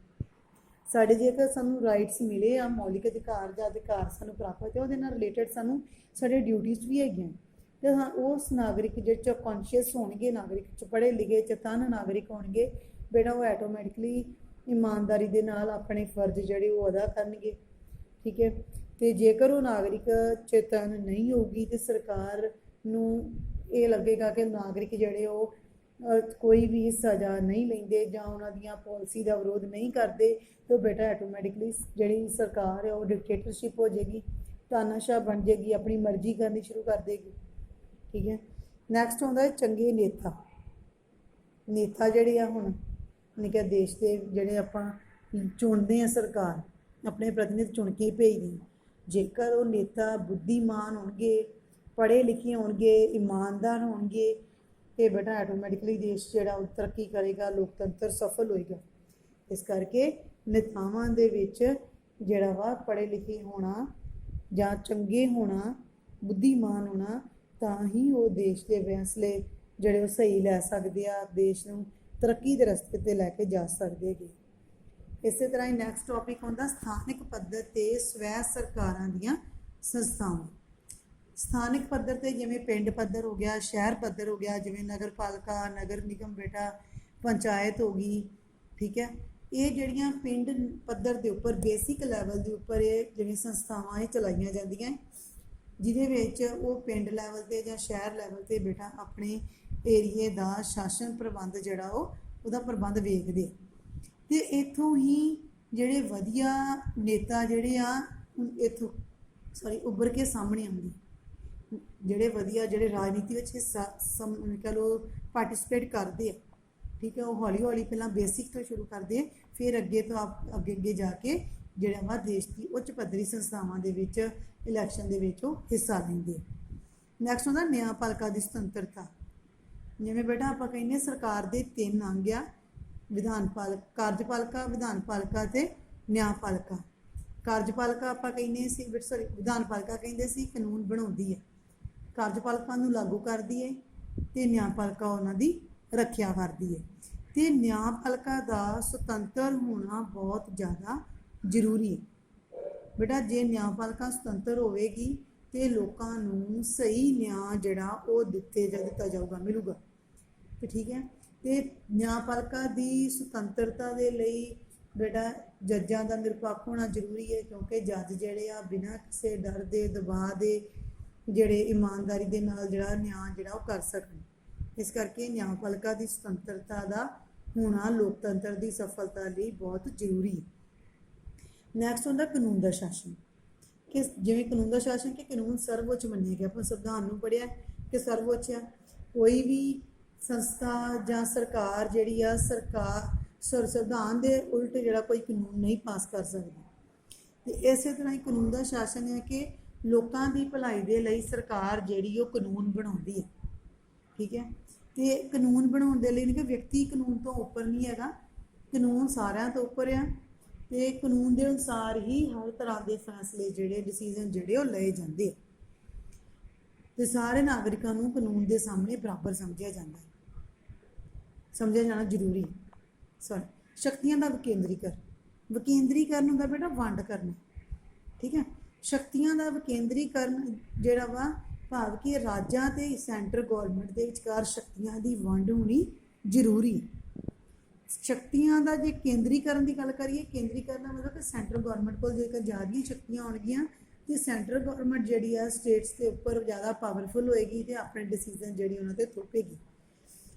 ਸਾਡੇ ਜੇਕਰ ਸਾਨੂੰ ਰਾਈਟਸ ਮਿਲੇ ਆ, ਮੌਲਿਕ ਅਧਿਕਾਰ ਜਾਂ ਅਧਿਕਾਰ ਸਾਨੂੰ ਪ੍ਰਾਪਤ ਹੈ, ਉਹਦੇ ਨਾਲ ਰਿਲੇਟਡ ਸਾਨੂੰ ਸਾਡੇ ਡਿਊਟੀਜ਼ ਵੀ ਹੈਗੀਆਂ। ਅਤੇ ਹਾਂ ਉਸ ਨਾਗਰਿਕ ਜਿਹਦੇ 'ਚ ਕੌਨਸ਼ੀਅਸ ਹੋਣਗੇ, ਨਾਗਰਿਕ 'ਚ ਪੜ੍ਹੇ ਲਿਖੇ ਚੇਤਨ ਨਾਗਰਿਕ ਹੋਣਗੇ ਬੇਟਾ, ਉਹ ਐਟੋਮੈਟਿਕਲੀ ਇਮਾਨਦਾਰੀ ਦੇ ਨਾਲ ਆਪਣੇ ਫਰਜ਼ ਜਿਹੜੇ ਉਹ ਅਦਾ ਕਰਨਗੇ। ਠੀਕ ਹੈ, ਅਤੇ ਜੇਕਰ ਉਹ ਨਾਗਰਿਕ ਚੇਤਨ ਨਹੀਂ ਹੋਊਗੀ ਤਾਂ ਸਰਕਾਰ ਨੂੰ ਇਹ ਲੱਗੇਗਾ ਕਿ ਨਾਗਰਿਕ ਜਿਹੜੇ ਉਹ ਕੋਈ ਵੀ ਸਜ਼ਾ ਨਹੀਂ ਲੈਂਦੇ ਜਾਂ ਉਹਨਾਂ ਦੀਆਂ ਪਾਲਿਸੀ ਦਾ ਵਿਰੋਧ ਨਹੀਂ ਕਰਦੇ, ਤਾਂ ਬੇਟਾ ਐਟੋਮੈਟਿਕਲੀ ਜਿਹੜੀ ਸਰਕਾਰ ਹੈ ਉਹ ਡਿਕਟੇਟਰਸ਼ਿਪ ਹੋ ਜਾਏਗੀ, ਤਾਨਾਸ਼ਾਹ ਬਣ ਜਾਏਗੀ, ਆਪਣੀ ਮਰਜ਼ੀ ਕਰਨੀ ਸ਼ੁਰੂ ਕਰ ਦੇਗੀ। ਠੀਕ ਹੈ, ਨੈਕਸਟ ਆਉਂਦਾ ਚੰਗੇ ਨੇਤਾ। ਨੇਤਾ ਜਿਹੜੇ ਆ ਹੁਣ ਕਿ ਦੇਸ਼ ਦੇ ਜਿਹੜੇ ਆਪਾਂ ਚੁਣਦੇ ਹਾਂ, ਸਰਕਾਰ ਆਪਣੇ ਪ੍ਰਤੀਨਿਧ ਚੁਣ ਕੇ ਭੇਜਦੇ ਹਾਂ, ਜੇਕਰ ਉਹ ਨੇਤਾ ਬੁੱਧੀਮਾਨ ਹੋਣਗੇ, ਪੜ੍ਹੇ ਲਿਖੇ ਹੋਣਗੇ, ਇਮਾਨਦਾਰ ਹੋਣਗੇ, ਅਤੇ ਬੇਟਾ ਐਟੋਮੈਟਿਕਲੀ ਦੇਸ਼ ਜਿਹੜਾ ਉਹ ਤਰੱਕੀ ਕਰੇਗਾ, ਲੋਕਤੰਤਰ ਸਫਲ ਹੋਏਗਾ। ਇਸ ਕਰਕੇ ਨੇਤਾਵਾਂ ਦੇ ਵਿੱਚ ਜਿਹੜਾ ਵਾ ਪੜ੍ਹੇ ਲਿਖੇ ਹੋਣਾ ਜਾਂ ਚੰਗੇ ਹੋਣਾ, ਬੁੱਧੀਮਾਨ ਹੋਣਾ, ਤਾਂ ਹੀ ਉਹ ਦੇਸ਼ ਦੇ ਫੈਸਲੇ ਜਿਹੜੇ ਉਹ ਸਹੀ ਲੈ ਸਕਦੇ ਆ, ਦੇਸ਼ ਨੂੰ ਤਰੱਕੀ ਦੇ ਰਸਤੇ 'ਤੇ ਲੈ ਕੇ ਜਾ ਸਕਦੇ ਹੈਗੇ। ਇਸੇ ਤਰ੍ਹਾਂ ਹੀ ਨੈਕਸਟ ਟੌਪਿਕ ਹੁੰਦਾ ਸਥਾਨਕ ਪੱਧਰ 'ਤੇ ਸਵੈ ਸਰਕਾਰਾਂ ਦੀਆਂ ਸੰਸਥਾਵਾਂ। ਸਥਾਨਕ ਪੱਧਰ 'ਤੇ ਜਿਵੇਂ ਪਿੰਡ ਪੱਧਰ ਹੋ ਗਿਆ, ਸ਼ਹਿਰ ਪੱਧਰ ਹੋ ਗਿਆ, ਜਿਵੇਂ ਨਗਰ ਪਾਲਿਕਾ, ਨਗਰ ਨਿਗਮ ਬੇਟਾ, ਪੰਚਾਇਤ ਹੋ ਗਈ। ਠੀਕ ਹੈ, ਇਹ ਜਿਹੜੀਆਂ ਪਿੰਡ ਪੱਧਰ ਦੇ ਉੱਪਰ ਬੇਸਿਕ ਲੈਵਲ ਦੇ ਉੱਪਰ ਇਹ ਜਿਹੜੀਆਂ ਸੰਸਥਾਵਾਂ ਇਹ ਚਲਾਈਆਂ ਜਾਂਦੀਆਂ, ਜਿਹਦੇ ਵਿੱਚ ਉਹ ਪਿੰਡ ਲੈਵਲ 'ਤੇ ਜਾਂ ਸ਼ਹਿਰ ਲੈਵਲ 'ਤੇ ਬੇਟਾ ਆਪਣੇ ਏਰੀਏ ਦਾ ਸ਼ਾਸਨ ਪ੍ਰਬੰਧ ਜਿਹੜਾ ਉਹਦਾ ਪ੍ਰਬੰਧ ਵੇਖਦੇ। ਅਤੇ ਇੱਥੋਂ ਹੀ ਜਿਹੜੇ ਵਧੀਆ ਨੇਤਾ ਜਿਹੜੇ ਆ ਇੱਥੋਂ ਉੱਭਰ ਕੇ ਸਾਹਮਣੇ ਆਉਂਦੇ, ਜਿਹੜੇ ਵਧੀਆ ਜਿਹੜੇ ਰਾਜਨੀਤੀ ਵਿੱਚ ਹਿੱਸਾ ਕਹਿ ਲਓ ਪਾਰਟੀਸਪੇਟ ਕਰਦੇ ਆ। ਠੀਕ ਹੈ, ਉਹ ਹੌਲੀ ਹੌਲੀ ਪਹਿਲਾਂ ਬੇਸਿਕ ਤੋਂ ਸ਼ੁਰੂ ਕਰਦੇ, ਫਿਰ ਅੱਗੇ ਤੋਂ ਅੱਗੇ ਜਾ ਕੇ ਜਿਹੜਾ ਵਾ ਦੇਸ਼ ਦੀ ਉੱਚ ਪੱਧਰੀ ਸੰਸਥਾਵਾਂ ਦੇ ਵਿੱਚ ਇਲੈਕਸ਼ਨ ਦੇ ਵਿੱਚ ਉਹ ਹਿੱਸਾ ਲੈਂਦੇ। ਨੈਕਸਟ ਹੁੰਦਾ ਨਿਆਂਪਾਲਿਕਾ ਦੀ ਸੁਤੰਤਰਤਾ। ਜਿਵੇਂ ਬੇਟਾ ਆਪਾਂ ਕਹਿੰਦੇ ਸਰਕਾਰ ਦੇ 3 ਅੰਗ ਆ, ਕਾਰਜਪਾਲਿਕਾ, ਵਿਧਾਨਪਾਲਿਕਾ ਅਤੇ ਨਿਆਂਪਾਲਿਕਾ। ਕਾਰਜਪਾਲਿਕਾ ਆਪਾਂ ਕਹਿੰਦੇ ਸੀ ਵਿਧਾਨਪਾਲਿਕਾ ਕਹਿੰਦੇ ਸੀ ਕਾਨੂੰਨ ਬਣਾਉਂਦੀ ਹੈ, ਕਾਰਜਪਾਲਿਕਾ ਨੂੰ ਲਾਗੂ ਕਰਦੀ ਹੈ, ਅਤੇ ਨਿਆਂਪਾਲਿਕਾ ਉਹਨਾਂ ਦੀ ਰੱਖਿਆ ਕਰਦੀ ਹੈ। ਅਤੇ ਨਿਆਂਪਾਲਿਕਾ ਦਾ ਸੁਤੰਤਰ ਹੋਣਾ ਬਹੁਤ ਜ਼ਿਆਦਾ ਜ਼ਰੂਰੀ ਹੈ। ਬੇਟਾ ਜੇ ਨਿਆਂਪਾਲਿਕਾ ਸੁਤੰਤਰ ਹੋਵੇਗੀ ਅਤੇ ਲੋਕਾਂ ਨੂੰ ਸਹੀ ਨਿਆਂ ਜਿਹੜਾ ਉਹ ਦਿੱਤਾ ਜਾਊਗਾ, ਮਿਲੂਗਾ। ਅਤੇ ਠੀਕ ਹੈ, ਅਤੇ ਨਿਆਂਪਾਲਿਕਾ ਦੀ ਸੁਤੰਤਰਤਾ ਦੇ ਲਈ ਬੇਟਾ ਜੱਜਾਂ ਦਾ ਨਿਰਪੱਖ ਹੋਣਾ ਜ਼ਰੂਰੀ ਹੈ, ਕਿਉਂਕਿ ਜੱਜ ਜਿਹੜੇ ਆ ਬਿਨਾਂ ਕਿਸੇ ਡਰ ਦੇ, ਦਬਾਅ ਦੇ, ਜਿਹੜੇ ਇਮਾਨਦਾਰੀ ਦੇ ਨਾਲ ਜਿਹੜਾ ਨਿਆਂ ਜਿਹੜਾ ਉਹ ਕਰ ਸਕਣ। ਇਸ ਕਰਕੇ ਨਿਆਂਪਾਲਿਕਾ ਦੀ ਸੁਤੰਤਰਤਾ ਦਾ ਹੋਣਾ ਲੋਕਤੰਤਰ ਦੀ ਸਫਲਤਾ ਲਈ ਬਹੁਤ ਜ਼ਰੂਰੀ ਹੈ। ਨੈਕਸਟ ਹੁੰਦਾ ਕਾਨੂੰਨ ਦਾ ਸ਼ਾਸਨ। ਕਿ ਜਿਵੇਂ ਕਾਨੂੰਨ ਦਾ ਸ਼ਾਸਨ ਕਿ ਕਾਨੂੰਨ ਸਰਵਉੱਚ ਮੰਨਿਆ ਗਿਆ, ਆਪਾਂ ਸੰਵਿਧਾਨ ਨੂੰ ਪੜ੍ਹਿਆ ਕਿ ਸਰਵਉੱਚ ਆ, ਕੋਈ ਵੀ ਸੰਸਥਾ ਜਾਂ ਸਰਕਾਰ ਜਿਹੜੀ ਆ ਸੰਵਿਧਾਨ ਦੇ ਉਲਟ ਜਿਹੜਾ ਕੋਈ ਕਾਨੂੰਨ ਨਹੀਂ ਪਾਸ ਕਰ ਸਕਦੀ। ਅਤੇ ਇਸੇ ਤਰ੍ਹਾਂ ਹੀ ਕਾਨੂੰਨ ਦਾ ਸ਼ਾਸਨ ਹੈ ਕਿ ਲੋਕਾਂ ਦੀ ਭਲਾਈ ਦੇ ਲਈ ਸਰਕਾਰ ਜਿਹੜੀ ਉਹ ਕਾਨੂੰਨ ਬਣਾਉਂਦੀ ਹੈ। ਠੀਕ ਹੈ, ਅਤੇ ਕਾਨੂੰਨ ਬਣਾਉਣ ਦੇ ਲਈ ਕਿ ਵਿਅਕਤੀ ਕਾਨੂੰਨ ਤੋਂ ਉੱਪਰ ਨਹੀਂ ਹੈਗਾ, ਕਾਨੂੰਨ ਸਾਰਿਆਂ ਤੋਂ ਉੱਪਰ ਆ, ਅਤੇ ਕਾਨੂੰਨ ਦੇ ਅਨੁਸਾਰ ਹੀ ਹਰ ਤਰ੍ਹਾਂ ਦੇ ਫੈਸਲੇ ਜਿਹੜੇ ਡਿਸੀਜ਼ਨ ਜਿਹੜੇ ਉਹ ਲਏ ਜਾਂਦੇ ਆ, ਅਤੇ ਸਾਰੇ ਨਾਗਰਿਕਾਂ ਨੂੰ ਕਾਨੂੰਨ ਦੇ ਸਾਹਮਣੇ ਬਰਾਬਰ ਸਮਝਿਆ ਜਾਂਦਾ ਹੈ, ਸਮਝਿਆ ਜਾਣਾ ਜ਼ਰੂਰੀ। ਸ਼ਕਤੀਆਂ ਦਾ ਵਿਕੇਂਦਰੀਕਰਨ ਹੁੰਦਾ ਬੇਟਾ ਵੰਡ ਕਰਨਾ। ਠੀਕ ਹੈ, ਸ਼ਕਤੀਆਂ ਦਾ ਵਿਕੇਂਦਰੀਕਰਨ ਜਿਹੜਾ ਵਾ ਭਾਵ ਕਿ ਰਾਜਾਂ ਅਤੇ ਸੈਂਟਰ ਗੌਰਮੈਂਟ ਦੇ ਵਿਚਕਾਰ ਸ਼ਕਤੀਆਂ ਦੀ ਵੰਡ ਹੋਣੀ ਜ਼ਰੂਰੀ ਹੈ। ਸ਼ਕਤੀਆਂ ਦਾ ਜੇ ਕੇਂਦਰੀਕਰਨ ਦੀ ਗੱਲ ਕਰੀਏ, ਕੇਂਦਰੀਕਰਨ ਦਾ ਮਤਲਬ ਕਿ ਸੈਂਟਰਲ ਗੌਰਮੈਂਟ ਕੋਲ ਜੇਕਰ ਜ਼ਿਆਦੀਆਂ ਸ਼ਕਤੀਆਂ ਹੋਣਗੀਆਂ ਅਤੇ ਸੈਂਟਰਲ ਗੌਰਮੈਂਟ ਜਿਹੜੀ ਆ ਸਟੇਟਸ ਦੇ ਉੱਪਰ ਜ਼ਿਆਦਾ ਪਾਵਰਫੁਲ ਹੋਏਗੀ ਅਤੇ ਆਪਣੇ ਡਿਸੀਜ਼ਨ ਜਿਹੜੀ ਉਹਨਾਂ 'ਤੇ ਥੋਪੇਗੀ।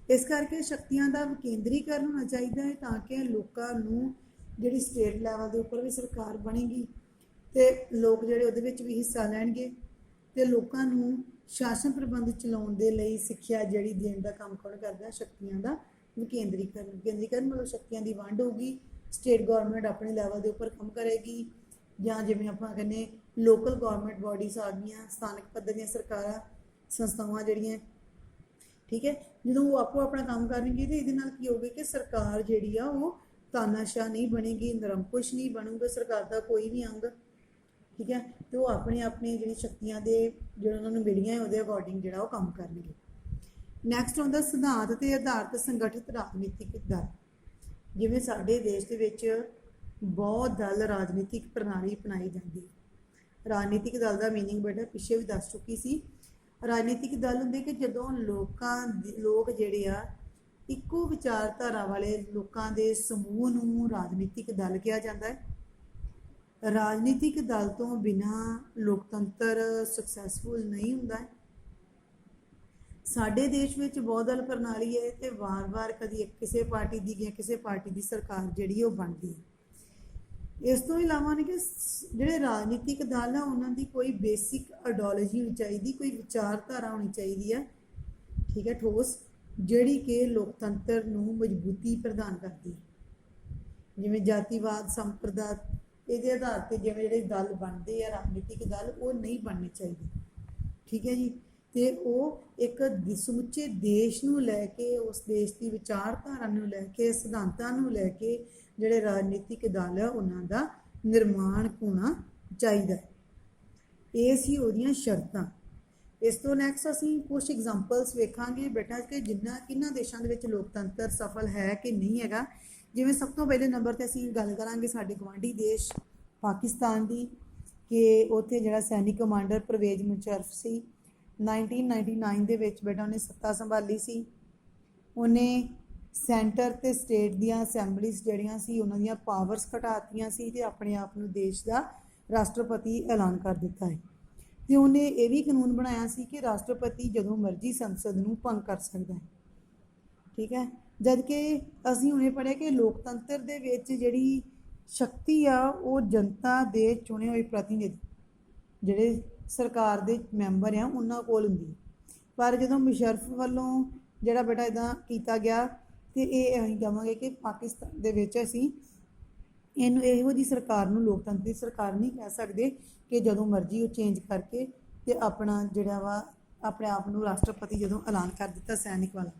ਇਸ ਕਰਕੇ ਸ਼ਕਤੀਆਂ ਦਾ ਵਿਕੇਂਦਰੀਕਰਨ ਹੋਣਾ ਚਾਹੀਦਾ ਹੈ ਤਾਂ ਕਿ ਲੋਕਾਂ ਨੂੰ ਜਿਹੜੀ ਸਟੇਟ ਲੈਵਲ ਦੇ ਉੱਪਰ ਵੀ ਸਰਕਾਰ ਬਣੇਗੀ ਅਤੇ ਲੋਕ ਜਿਹੜੇ ਉਹਦੇ ਵਿੱਚ ਵੀ ਹਿੱਸਾ ਲੈਣਗੇ ਅਤੇ ਲੋਕਾਂ ਨੂੰ ਸ਼ਾਸਨ ਪ੍ਰਬੰਧ ਚਲਾਉਣ ਦੇ ਲਈ ਸਿੱਖਿਆ ਜਿਹੜੀ ਦੇਣ ਦਾ ਕੰਮ ਕੌਣ ਕਰਦਾ? ਸ਼ਕਤੀਆਂ ਦਾ ਵਿਕੇਂਦਰੀਕਰਨ ਮਤਲਬ ਸ਼ਕਤੀਆਂ ਦੀ ਵੰਡ ਹੋਊਗੀ। ਸਟੇਟ ਗਵਰਨਮੈਂਟ ਆਪਣੇ ਲੈਵਲ ਦੇ ਉੱਪਰ ਕੰਮ ਕਰੇਗੀ, ਜਾਂ ਜਿਵੇਂ ਆਪਾਂ ਕਹਿੰਦੇ ਲੋਕਲ ਗਵਰਨਮੈਂਟ ਬੋਡੀਜ਼ ਆ ਗਈਆਂ, ਸਥਾਨਕ ਪੱਧਰ ਦੀਆਂ ਸਰਕਾਰਾਂ ਸੰਸਥਾਵਾਂ ਜਿਹੜੀਆਂ, ਠੀਕ ਹੈ, ਜਦੋਂ ਉਹ ਆਪੋ ਆਪਣਾ ਕੰਮ ਕਰਨਗੇ ਤੇ ਇਹਦੇ ਨਾਲ ਕੀ ਹੋਊਗਾ ਕਿ ਸਰਕਾਰ ਜਿਹੜੀ ਆ ਉਹ ਤਾਨਾਸ਼ਾਹ ਨਹੀਂ ਬਣੇਗੀ, ਨਿਰੰਕੁਸ਼ ਨਹੀਂ ਬਣੂਗਾ ਸਰਕਾਰ ਦਾ ਕੋਈ ਵੀ ਅੰਗ, ਠੀਕ ਹੈ, ਤੇ ਉਹ ਆਪਣੇ ਜਿਹੜੀ ਸ਼ਕਤੀਆਂ ਦੇ ਜਿਹੜੇ ਉਹਨਾਂ ਨੂੰ ਮਿਲੀਆਂ ਉਹਦੇ ਅਕੋਰਡਿੰਗ ਜਿਹੜਾ ਉਹ ਕੰਮ ਕਰਨਗੇ। ਨੈਕਸਟ ਆਉਂਦਾ ਸਿਧਾਂਤ ਤੇ ਆਧਾਰਿਤ ਸੰਗਠਿਤ ਰਾਜਨੀਤਿਕ ਦਲ। ਜਿਵੇਂ ਸਾਡੇ ਦੇਸ਼ ਦੇ ਵਿੱਚ ਬਹੁਤ ਦਲ ਰਾਜਨੀਤਿਕ ਪ੍ਰਣਾਲੀ ਅਪਣਾਈ ਜਾਂਦੀ ਹੈ। ਰਾਜਨੀਤਿਕ ਦਲ ਦਾ ਮੀਨਿੰਗ ਬੇਟਾ ਪਿੱਛੇ ਵੀ ਦੱਸ ਚੁੱਕੀ ਸੀ। ਰਾਜਨੀਤਿਕ ਦਲ ਹੁੰਦੇ ਕਿ ਜਦੋਂ ਲੋਕ ਜਿਹੜੇ ਆ ਇੱਕੋ ਵਿਚਾਰਧਾਰਾ ਵਾਲੇ ਲੋਕਾਂ ਦੇ ਸਮੂਹ ਨੂੰ ਰਾਜਨੀਤਿਕ ਦਲ ਕਿਹਾ ਜਾਂਦਾ ਹੈ। ਰਾਜਨੀਤਿਕ ਦਲ ਤੋਂ ਬਿਨਾਂ ਲੋਕਤੰਤਰ ਸਕਸੈਸਫੁਲ ਨਹੀਂ ਹੁੰਦਾ ਹੈ। ਸਾਡੇ ਦੇਸ਼ ਵਿੱਚ ਬਹੁਦਲ ਪ੍ਰਣਾਲੀ ਹੈ ਤੇ ਵਾਰ-ਵਾਰ ਕਦੀ ਕਿਸੇ ਪਾਰਟੀ ਦੀ ਜਾਂ ਕਿਸੇ ਪਾਰਟੀ ਦੀ ਸਰਕਾਰ ਜਿਹੜੀ ਉਹ ਬਣਦੀ ਹੈ। ਇਸ ਤੋਂ ਇਲਾਵਾ ਨੇ ਕਿ ਜਿਹੜੇ ਰਾਜਨੀਤਿਕ ਦਲ ਆ ਉਹਨਾਂ ਦੀ ਕੋਈ ਬੇਸਿਕ ਆਈਡੀਓਲੋਜੀ ਹੋਣੀ ਚਾਹੀਦੀ, ਕੋਈ ਵਿਚਾਰਧਾਰਾ ਹੋਣੀ ਚਾਹੀਦੀ ਹੈ, ਠੀਕ ਹੈ, ਠੋਸ, ਜਿਹੜੀ ਕਿ ਲੋਕਤੰਤਰ ਨੂੰ ਮਜ਼ਬੂਤੀ ਪ੍ਰਦਾਨ ਕਰਦੀ ਹੈ। ਜਿਵੇਂ ਜਾਤੀਵਾਦ, ਸੰਪਰਦਾਇ, ਇਹਦੇ ਆਧਾਰ 'ਤੇ ਜਿਵੇਂ ਜਿਹੜੇ ਦਲ ਬਣਦੇ ਆ ਰਾਜਨੀਤਿਕ ਦਲ ਉਹ ਨਹੀਂ ਬਣਨੇ ਚਾਹੀਦੇ, ਠੀਕ ਹੈ ਜੀ। ਤੇ ਉਹ ਇੱਕ ਸਮੁੱਚੇ ਦੇਸ਼ ਨੂੰ ਲੈ ਕੇ, ਉਸ ਦੇਸ਼ ਦੀ ਵਿਚਾਰਧਾਰਾ ਨੂੰ ਲੈ ਕੇ, ਸਿਧਾਂਤਾਂ ਨੂੰ ਲੈ ਕੇ ਜਿਹੜੇ ਰਾਜਨੀਤਿਕ ਦਲ ਆ ਉਹਨਾਂ ਦਾ ਨਿਰਮਾਣ ਹੋਣਾ ਚਾਹੀਦਾ। ਇਹ ਸੀ ਉਹਦੀਆਂ ਸ਼ਰਤਾਂ। ਇਸ ਤੋਂ ਨੈਕਸਟ ਅਸੀਂ ਕੁਝ ਐਗਜ਼ਾਮਪਲਸ ਵੇਖਾਂਗੇ ਬੇਟਾ ਕਿ ਕਿੰਨਾਂ ਦੇਸ਼ਾਂ ਦੇ ਵਿੱਚ ਲੋਕਤੰਤਰ ਸਫਲ ਹੈ ਕਿ ਨਹੀਂ ਹੈਗਾ। ਜਿਵੇਂ ਸਭ ਤੋਂ ਪਹਿਲੇ ਨੰਬਰ 'ਤੇ ਅਸੀਂ ਗੱਲ ਕਰਾਂਗੇ ਸਾਡੇ ਗੁਆਂਢੀ ਦੇਸ਼ ਪਾਕਿਸਤਾਨ ਦੀ, ਕਿ ਉੱਥੇ ਜਿਹੜਾ ਸੈਨਿਕ ਕਮਾਂਡਰ ਪਰਵੇਜ਼ ਮੁਸ਼ੱਰਫ ਸੀ 1999 ਦੇ ਵਿੱਚ ਬੇਟਾ ਉਹਨੇ ਸੱਤਾ ਸੰਭਾਲੀ ਸੀ। ਉਹਨੇ ਸੈਂਟਰ ਤੇ ਸਟੇਟ ਦੀਆਂ ਅਸੈਂਬਲੀਜ਼ ਜਿਹੜੀਆਂ ਸੀ ਉਹਨਾਂ ਦੀਆਂ ਪਾਵਰਸ ਘਟਾਤੀਆਂ ਸੀ ਤੇ ਆਪਣੇ ਆਪ ਨੂੰ ਦੇਸ਼ ਦਾ ਰਾਸ਼ਟਰਪਤੀ ਐਲਾਨ ਕਰ ਦਿੱਤਾ ਹੈ। ਤੇ ਉਹਨੇ ਇਹ ਵੀ ਕਾਨੂੰਨ ਬਣਾਇਆ ਸੀ ਕਿ ਰਾਸ਼ਟਰਪਤੀ ਜਦੋਂ ਮਰਜ਼ੀ ਸੰਸਦ ਨੂੰ ਭੰਗ ਕਰ ਸਕਦਾ ਹੈ, ਠੀਕ ਹੈ। ਜਦ ਕਿ ਅਸੀਂ ਹੁਣੇ ਪੜ੍ਹਿਆ ਕਿ ਲੋਕਤੰਤਰ ਦੇ ਵਿੱਚ ਜਿਹੜੀ ਸ਼ਕਤੀ ਆ ਉਹ ਜਨਤਾ ਦੇ ਚੁਣੇ ਹੋਏ ਪ੍ਰਤੀਨਿਧੀ ਜਿਹੜੇ ਸਰਕਾਰ ਦੇ ਮੈਂਬਰ ਆ ਉਹਨਾਂ ਕੋਲ ਹੁੰਦੀ ਹੈ। ਪਰ ਜਦੋਂ ਮੁਸ਼ੱਰਫ ਵੱਲੋਂ ਜਿਹੜਾ ਬੇਟਾ ਇੱਦਾਂ ਕੀਤਾ ਗਿਆ ਤੇ ਇਹ ਅਸੀਂ ਕਹਾਂਗੇ ਕਿ ਪਾਕਿਸਤਾਨ ਦੇ ਵਿੱਚ ਅਸੀਂ ਇਹਨੂੰ ਇਹੋ ਜਿਹੀ ਸਰਕਾਰ ਨੂੰ ਲੋਕਤੰਤਰ ਦੀ ਸਰਕਾਰ ਨਹੀਂ ਕਹਿ ਸਕਦੇ ਕਿ ਜਦੋਂ ਮਰਜ਼ੀ ਉਹ ਚੇਂਜ ਕਰਕੇ ਤੇ ਆਪਣਾ ਜਿਹੜਾ ਵਾ ਆਪਣੇ ਆਪ ਨੂੰ ਰਾਸ਼ਟਰਪਤੀ ਜਦੋਂ ਐਲਾਨ ਕਰ ਦਿੱਤਾ ਸੈਨਿਕ ਵਾਲਾ।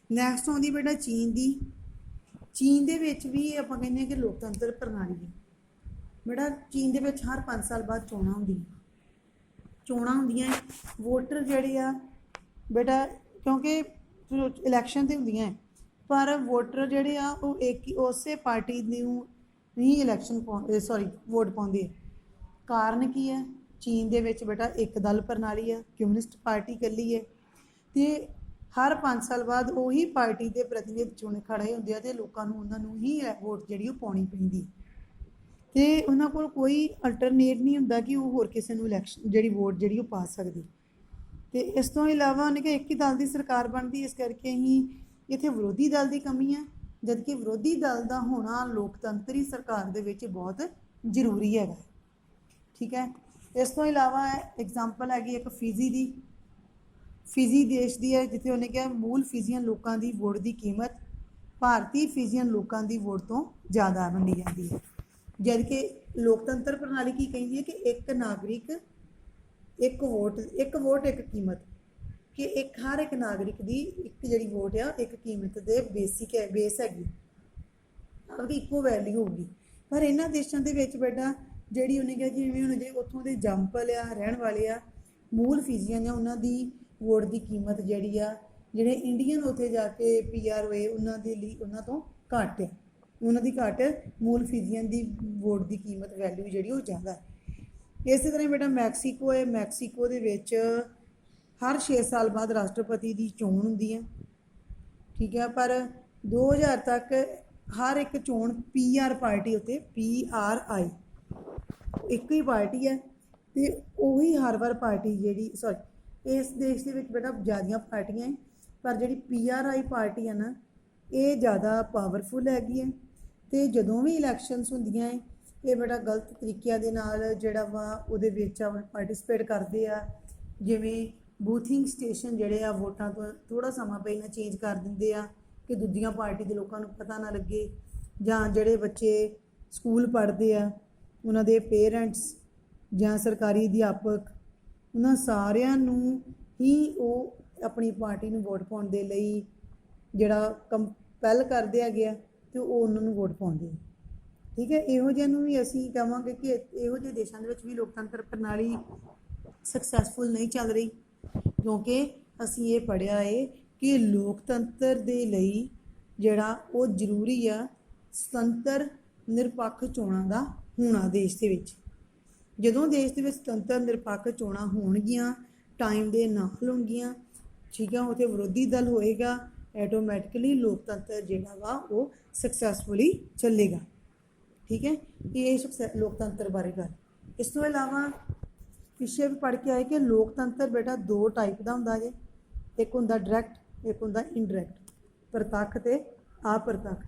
ਨੈਕਸਟ ਆਉਂਦੀ ਬੇਟਾ ਚੀਨ ਦੀ। ਚੀਨ ਦੇ ਵਿੱਚ ਵੀ ਆਪਾਂ ਕਹਿੰਦੇ ਹਾਂ ਕਿ ਲੋਕਤੰਤਰ ਪ੍ਰਣਾਲੀ ਹੈ ਬੇਟਾ। ਚੀਨ ਦੇ ਵਿੱਚ ਹਰ 5 ਸਾਲ ਬਾਅਦ ਚੋਣਾਂ ਹੁੰਦੀਆਂ ਵੋਟਰ ਜਿਹੜੇ ਆ ਬੇਟਾ, ਕਿਉਂਕਿ ਇਲੈਕਸ਼ਨ ਤੇ ਹੁੰਦੀਆਂ ਪਰ ਵੋਟਰ ਜਿਹੜੇ ਆ ਉਹ ਇੱਕ ਉਸੇ ਪਾਰਟੀ ਨੂੰ ਨਹੀਂ ਵੋਟ ਪਾਉਂਦੇ। ਕਾਰਨ ਕੀ ਹੈ? ਚੀਨ ਦੇ ਵਿੱਚ ਬੇਟਾ ਇੱਕ ਦਲ ਪ੍ਰਣਾਲੀ ਹੈ, ਕਮਿਊਨਿਸਟ ਪਾਰਟੀ ਇਕੱਲੀ ਹੈ ਤੇ ਹਰ 5 ਸਾਲ ਬਾਅਦ ਉਹੀ ਪਾਰਟੀ ਦੇ ਪ੍ਰਤੀਨਿਧ ਚੁਣ ਖੜੇ ਹੁੰਦੇ ਆ ਤੇ ਲੋਕਾਂ ਨੂੰ ਉਹਨਾਂ ਨੂੰ ਹੀ ਵੋਟ ਜਿਹੜੀ ਉਹ ਪਾਉਣੀ ਪੈਂਦੀ ਤੇ ਉਹਨਾਂ ਕੋਲ ਕੋਈ ਅਲਟਰਨੇਟ ਨਹੀਂ ਹੁੰਦਾ ਕਿ ਉਹ ਹੋਰ ਕਿਸੇ ਨੂੰ ਇਲੈਕਸ਼ਨ ਜਿਹੜੀ ਵੋਟ ਜਿਹੜੀ ਉਹ ਪਾ ਸਕਦੇ। ਤੇ ਇਸ ਤੋਂ ਇਲਾਵਾ ਉਹਨੇ ਕਿ ਇੱਕ ਹੀ ਦਲ ਦੀ ਸਰਕਾਰ ਬਣਦੀ, ਇਸ ਕਰਕੇ ਹੀ ਇੱਥੇ ਵਿਰੋਧੀ ਦਲ ਦੀ ਕਮੀ ਹੈ, ਜਦਕਿ ਵਿਰੋਧੀ ਦਲ ਦਾ ਹੋਣਾ ਲੋਕਤੰਤਰੀ ਸਰਕਾਰ ਦੇ ਵਿੱਚ ਬਹੁਤ ਜ਼ਰੂਰੀ ਹੈਗਾ, ਠੀਕ ਹੈ। ਇਸ ਤੋਂ ਇਲਾਵਾ ਐਗਜ਼ਾਮਪਲ ਹੈਗੀ ਇੱਕ ਫਿਜੀ ਦੀ। ਫਿਜੀ ਦੇਸ਼ ਦੀ ਹੈ ਜਿੱਥੇ ਉਹਨੇ ਕਿਹਾ ਮੂਲ ਫਿਜੀਅਨ ਲੋਕਾਂ ਦੀ ਵੋਟ ਦੀ ਕੀਮਤ ਭਾਰਤੀ ਫਿਜੀਅਨ ਲੋਕਾਂ ਦੀ ਵੋਟ ਤੋਂ ਜ਼ਿਆਦਾ ਮੰਨੀ ਜਾਂਦੀ ਹੈ। ਜਦ ਕਿ ਲੋਕਤੰਤਰ ਪ੍ਰਣਾਲੀ ਕੀ ਕਹਿੰਦੀ ਹੈ ਕਿ ਇੱਕ ਨਾਗਰਿਕ ਇੱਕ ਵੋਟ ਇੱਕ ਕੀਮਤ, ਕਿ ਹਰ ਇੱਕ ਨਾਗਰਿਕ ਦੀ ਇੱਕ ਜਿਹੜੀ ਵੋਟ ਆ ਇੱਕ ਕੀਮਤ ਦੇ ਬੇਸ ਹੈਗੀ, ਉਹਦੀ ਇੱਕੋ ਵੈਲਿਊ ਹੋਊਗੀ। ਪਰ ਇਹਨਾਂ ਦੇਸ਼ਾਂ ਦੇ ਵਿੱਚ ਬੇਟਾ ਜਿਹੜੀ ਉਹਨੇ ਕਿਹਾ ਜਿਵੇਂ ਹੁਣ ਜੇ ਉੱਥੋਂ ਦੇ ਜੰਪਲ ਆ ਰਹਿਣ ਵਾਲੇ ਆ ਮੂਲ ਫਿਜੀਅਨ ਆ ਉਹਨਾਂ ਦੀ ਵੋਟ ਦੀ ਕੀਮਤ ਜਿਹੜੀ ਆ ਜਿਹੜੇ ਇੰਡੀਅਨ ਉੱਥੇ ਜਾ ਕੇ PR ਹੋਏ ਉਹਨਾਂ ਦੇ ਲਈ ਉਹਨਾਂ ਤੋਂ ਘੱਟ ਹੈ, ਉਹਨਾਂ ਦੀ ਘੱਟ ਮੂਲ ਫਿਜੀਅਨ ਦੀ ਵੋਟ ਦੀ ਕੀਮਤ ਵੈਲਿਊ ਜਿਹੜੀ ਉਹ ਜ਼ਿਆਦਾ ਹੈ। ਇਸੇ ਤਰ੍ਹਾਂ ਬੇਟਾ ਮੈਕਸੀਕੋ ਹੈ। ਮੈਕਸੀਕੋ ਦੇ ਵਿੱਚ ਹਰ 6 ਸਾਲ ਬਾਅਦ ਰਾਸ਼ਟਰਪਤੀ ਦੀ ਚੋਣ ਹੁੰਦੀ ਹੈ, ਠੀਕ ਹੈ। ਪਰ 2000 ਤੱਕ ਹਰ ਇੱਕ ਚੋਣ PR ਪਾਰਟੀ ਉੱਤੇ PRI ਇੱਕ ਹੀ ਪਾਰਟੀ ਹੈ ਤੇ ਉਹੀ ਹਰ ਵਾਰ ਪਾਰਟੀ ਜਿਹੜੀ ਇਸ ਦੇਸ਼ ਦੇ ਵਿੱਚ ਬੇਟਾ ਜ਼ਿਆਦੀਆਂ ਪਾਰਟੀਆਂ ਹੈ ਪਰ ਜਿਹੜੀ PRI ਪਾਰਟੀ ਹੈ ਨਾ ਇਹ ਜ਼ਿਆਦਾ ਪਾਵਰਫੁਲ ਹੈਗੀ ਹੈ ਤੇ ਜਦੋਂ ਵੀ ਇਲੈਕਸ਼ਨਸ ਹੁੰਦੀਆਂ ਹੈ ਇਹ ਬੜਾ ਗਲਤ ਤਰੀਕਿਆਂ ਦੇ ਨਾਲ ਜਿਹੜਾ ਵਾ ਉਹਦੇ ਵਿੱਚ ਪਾਰਟਿਸਿਪੇਟ ਕਰਦੇ ਆ। ਜਿਵੇਂ ਬੂਥਿੰਗ ਸਟੇਸ਼ਨ ਜਿਹੜੇ ਆ ਵੋਟਾਂ ਤੋਂ ਥੋੜ੍ਹਾ ਸਮਾਂ ਪਹਿਲਾਂ ਚੇਂਜ ਕਰ ਦਿੰਦੇ ਆ ਕਿ ਦੂਜੀਆਂ ਪਾਰਟੀ ਦੇ ਲੋਕਾਂ ਨੂੰ ਪਤਾ ਨਾ ਲੱਗੇ, ਜਾਂ ਜਿਹੜੇ ਬੱਚੇ ਸਕੂਲ ਪੜ੍ਹਦੇ ਆ ਉਹਨਾਂ ਦੇ ਪੇਰੈਂਟਸ ਜਾਂ ਸਰਕਾਰੀ ਅਧਿਆਪਕ ਉਹਨਾਂ ਸਾਰਿਆਂ ਨੂੰ ਹੀ ਉਹ ਆਪਣੀ ਪਾਰਟੀ ਨੂੰ ਵੋਟ ਪਾਉਣ ਦੇ ਲਈ ਜਿਹੜਾ ਕੰਪੈਲ ਕਰਦੇ ਹੈਗੇ ਆ ਅਤੇ ਉਹ ਉਹਨਾਂ ਨੂੰ ਵੋਟ ਪਾਉਂਦੇ। ਠੀਕ ਹੈ, ਇਹੋ ਜਿਹਿਆਂ ਨੂੰ ਵੀ ਅਸੀਂ ਕਹਾਂਗੇ ਕਿ ਇਹੋ ਜਿਹੇ ਦੇਸ਼ਾਂ ਦੇ ਵਿੱਚ ਵੀ ਲੋਕਤੰਤਰ ਪ੍ਰਣਾਲੀ ਸਕਸੈਸਫੁਲ ਨਹੀਂ ਚੱਲ ਰਹੀ, ਕਿਉਂਕਿ ਅਸੀਂ ਇਹ ਪੜ੍ਹਿਆ ਹੈ ਕਿ ਲੋਕਤੰਤਰ ਦੇ ਲਈ ਜਿਹੜਾ ਉਹ ਜ਼ਰੂਰੀ ਆ ਸੁਤੰਤਰ ਨਿਰਪੱਖ ਚੋਣਾਂ ਦਾ ਹੋਣਾ ਦੇਸ਼ ਦੇ ਵਿੱਚ। ਜਦੋਂ ਦੇਸ਼ ਦੇ ਵਿੱਚ ਸੁਤੰਤਰ ਨਿਰਪੱਖ ਚੋਣਾਂ ਹੋਣਗੀਆਂ, ਟਾਈਮ ਦੇ ਨਾਲ ਹੋਣਗੀਆਂ, ਠੀਕ ਆ, ਉੱਥੇ ਵਿਰੋਧੀ ਦਲ ਹੋਏਗਾ, ਐਟੋਮੈਟਿਕਲੀ ਲੋਕਤੰਤਰ ਜਿਹੜਾ ਵਾ ਉਹ ਸਕਸੈਸਫੁਲੀ ਚੱਲੇਗਾ। ਠੀਕ ਹੈ, ਇਹ ਲੋਕਤੰਤਰ ਬਾਰੇ ਗੱਲ। ਇਸ ਤੋਂ ਇਲਾਵਾ ਪਿੱਛੇ ਵੀ ਪੜ੍ਹ ਕੇ ਆਏ ਕਿ ਲੋਕਤੰਤਰ ਬੇਟਾ 2 ਟਾਈਪ ਦਾ ਹੁੰਦਾ ਜੇ, ਇੱਕ ਹੁੰਦਾ ਡਾਇਰੈਕਟ, ਇੱਕ ਹੁੰਦਾ ਇਨਡਾਇਰੈਕਟ, ਪ੍ਰਤੱਖ ਅਤੇ ਅਪ੍ਰਤੱਖ।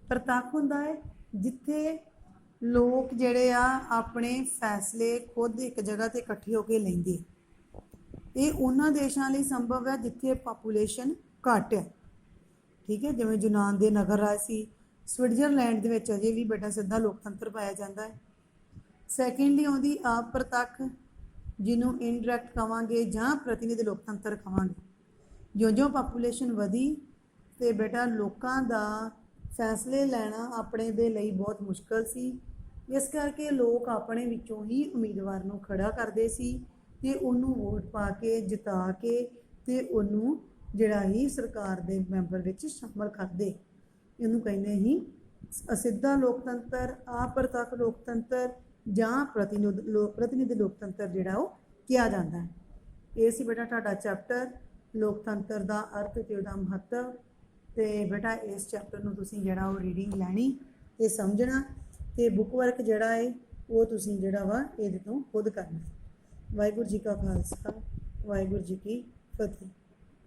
ਪ੍ਰਤੱਖ ਹੁੰਦਾ ਹੈ ਜਿੱਥੇ ਲੋਕ ਜਿਹੜੇ ਆ ਆਪਣੇ ਫੈਸਲੇ ਖੁਦ ਇੱਕ ਜਗ੍ਹਾ 'ਤੇ ਇਕੱਠੇ ਹੋ ਕੇ ਲੈਂਦੇ। ਇਹ ਉਹਨਾਂ ਦੇਸ਼ਾਂ ਲਈ ਸੰਭਵ ਹੈ ਜਿੱਥੇ ਪਾਪੂਲੇਸ਼ਨ ਘੱਟ ਹੈ। ਠੀਕ ਹੈ, ਜਿਵੇਂ ਯੂਨਾਨ ਦੇ ਨਗਰ ਰਾਜ ਸੀ, ਸਵਿਟਜ਼ਰਲੈਂਡ ਦੇ ਵਿੱਚ ਅਜੇ ਵੀ ਬੇਟਾ ਸਿੱਧਾ ਲੋਕਤੰਤਰ ਪਾਇਆ ਜਾਂਦਾ ਹੈ। ਸੈਕਿੰਡਲੀ ਆਉਂਦੀ ਅਪ੍ਰਤੱਖ, ਜਿਹਨੂੰ ਇਨਡਾਇਰੈਕਟ ਕਹਾਂਗੇ ਜਾਂ ਪ੍ਰਤੀਨਿਧ ਲੋਕਤੰਤਰ ਕਹਾਂਗੇ। ਜਿਉਂ-ਜਿਉਂ ਪਾਪੂਲੇਸ਼ਨ ਵਧੀ ਅਤੇ ਬੇਟਾ ਲੋਕਾਂ ਦਾ ਫੈਸਲੇ ਲੈਣਾ ਆਪਣੇ ਦੇ ਲਈ ਬਹੁਤ ਮੁਸ਼ਕਲ ਸੀ, ਇਸ ਕਰਕੇ ਲੋਕ ਆਪਣੇ ਵਿੱਚੋਂ ਹੀ ਉਮੀਦਵਾਰ ਨੂੰ ਖੜਾ ਕਰਦੇ ਸੀ ਅਤੇ ਉਹਨੂੰ ਵੋਟ ਪਾ ਕੇ ਜਿਤਾ ਕੇ ਅਤੇ ਉਹਨੂੰ ਜਿਹੜਾ ਹੀ ਸਰਕਾਰ ਦੇ ਮੈਂਬਰ ਵਿੱਚ ਸ਼ਾਮਲ ਕਰਦੇ। ਇਹਨੂੰ ਕਹਿੰਦੇ ਹੀ ਸਿੱਧਾ ਲੋਕਤੰਤਰ, ਅਪ੍ਰਤੱਖ ਲੋਕਤੰਤਰ ਜਾਂ ਪ੍ਰਤੀਨਿਧ ਲੋਕਤੰਤਰ ਜਿਹੜਾ ਉਹ ਕਿਹਾ ਜਾਂਦਾ ਹੈ। ਇਹ ਸੀ ਬੇਟਾ ਤੁਹਾਡਾ ਚੈਪਟਰ ਲੋਕਤੰਤਰ ਦਾ ਅਰਥ ਅਤੇ ਉਹਦਾ ਮਹੱਤਵ। ਅਤੇ ਬੇਟਾ ਇਸ ਚੈਪਟਰ ਨੂੰ ਤੁਸੀਂ ਜਿਹੜਾ ਉਹ ਰੀਡਿੰਗ ਲੈਣੀ ਅਤੇ ਸਮਝਣਾ, ਅਤੇ ਬੁੱਕ ਵਰਕ ਜਿਹੜਾ ਹੈ ਉਹ ਤੁਸੀਂ ਜਿਹੜਾ ਵਾ ਇਹਦੇ ਤੋਂ ਖੁਦ ਕਰਨਾ। ਵਾਹਿਗੁਰੂ ਜੀ ਕਾ ਖਾਲਸਾ, ਵਾਹਿਗੁਰੂ ਜੀ ਕੀ ਫਤਿਹ।